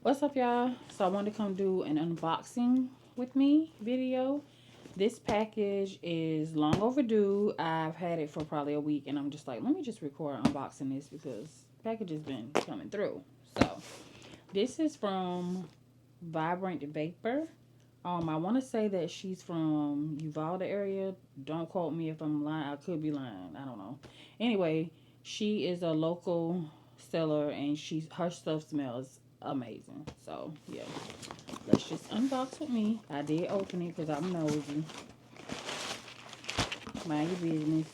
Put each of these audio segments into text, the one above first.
What's up, y'all? So I wanted to come do an unboxing with me video. This package is long overdue. I've had it for probably a week, and I'm just like, let me just record unboxing this because the package has been coming through. So this is from Vibrant Vapor. I want to say that she's from Uvalde area. Don't quote me if I'm lying. I could be lying. I don't know. Anyway, she is a local seller, and her stuff smells amazing. So yeah, let's just unbox with me. I did open it because I'm nosy. Mind your business.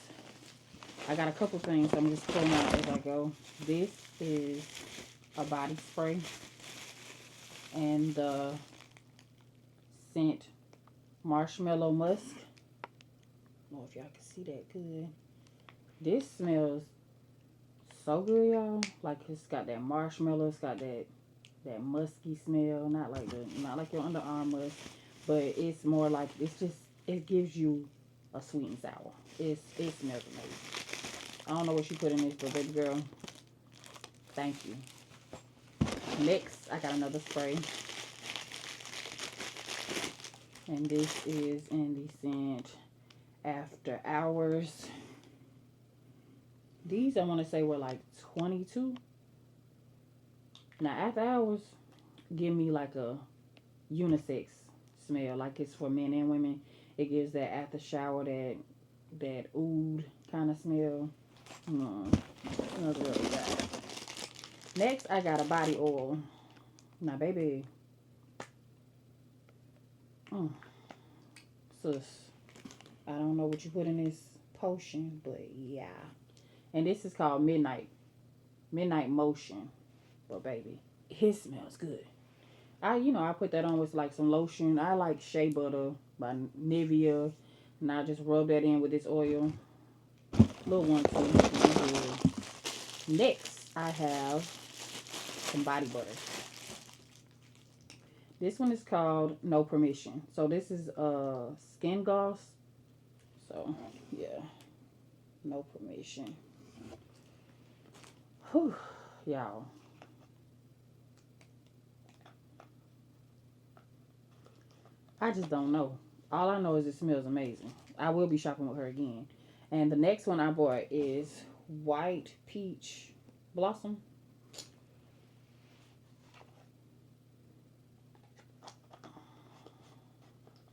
I got a couple things I'm just pulling out as I go. This is a body spray, and the scent Marshmallow Musk. I don't know if y'all can see that good. This smells so good, y'all. Like, it's got that marshmallow, it's got that musky smell. Not like your underarm musk, but it's more like, it gives you a sweet and sour. It smells amazing. I don't know what she put in this, but baby girl, thank you. Next, I got another spray, and this is in the scent After Hours. These, I want to say, were like 22. Now, After Hours give me like a unisex smell, like it's for men and women. It gives that after shower, that oud kind of smell. Smells really bad. Next, I got a body oil. Now, baby, sis, I don't know what you put in this potion, but yeah. And this is called Midnight Motion. But baby, it smells good. I put that on with like some lotion. I like Shea Butter by Nivea, and I just rub that in with this oil. Little one too. Next, I have some body butter. This one is called No Permission. So this is skin gloss. So yeah, No Permission. Whew, y'all. I just don't know. All I know is it smells amazing. I will be shopping with her again. And the next one I bought is White Peach Blossom.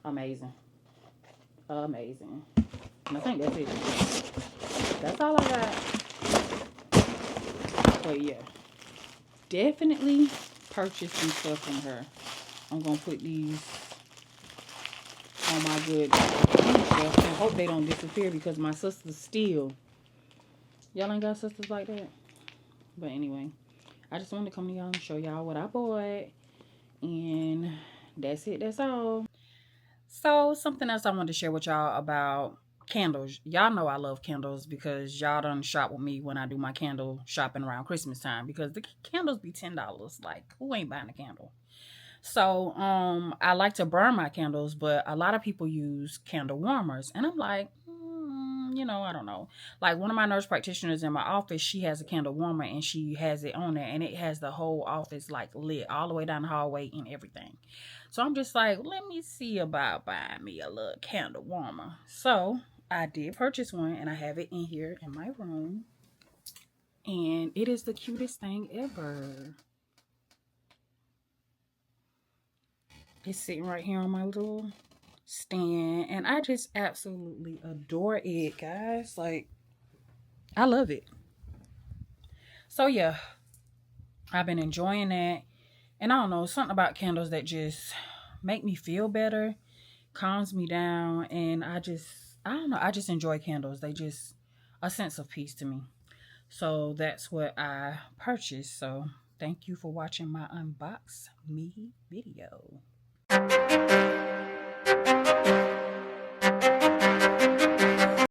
Amazing. Amazing. And I think that's it. That's all I got. But yeah, definitely purchase some stuff from her. I'm going to put these on my good shelf and hope they don't disappear because my sisters still. Y'all ain't got sisters like that? But anyway, I just wanted to come to y'all and show y'all what I bought. And that's it. That's all. So, something else I wanted to share with y'all about candles. Y'all know I love candles because y'all done shop with me when I do my candle shopping around Christmas time because the candles be $10. Like, who ain't buying a candle? So, I like to burn my candles, but a lot of people use candle warmers. And I'm like, I don't know. Like, one of my nurse practitioners in my office, she has a candle warmer and she has it on there, and it has the whole office like lit all the way down the hallway and everything. So I'm just like, let me see about buying me a little candle warmer. So I did purchase one, and I have it in here in my room. And it is the cutest thing ever. It's sitting right here on my little stand, and I just absolutely adore it, guys. Like, I love it. So yeah, I've been enjoying that. And I don't know, something about candles that just make me feel better, calms me down, and I don't know, I just enjoy candles. They just a sense of peace to me. So that's what I purchased. So thank you for watching my unbox me video.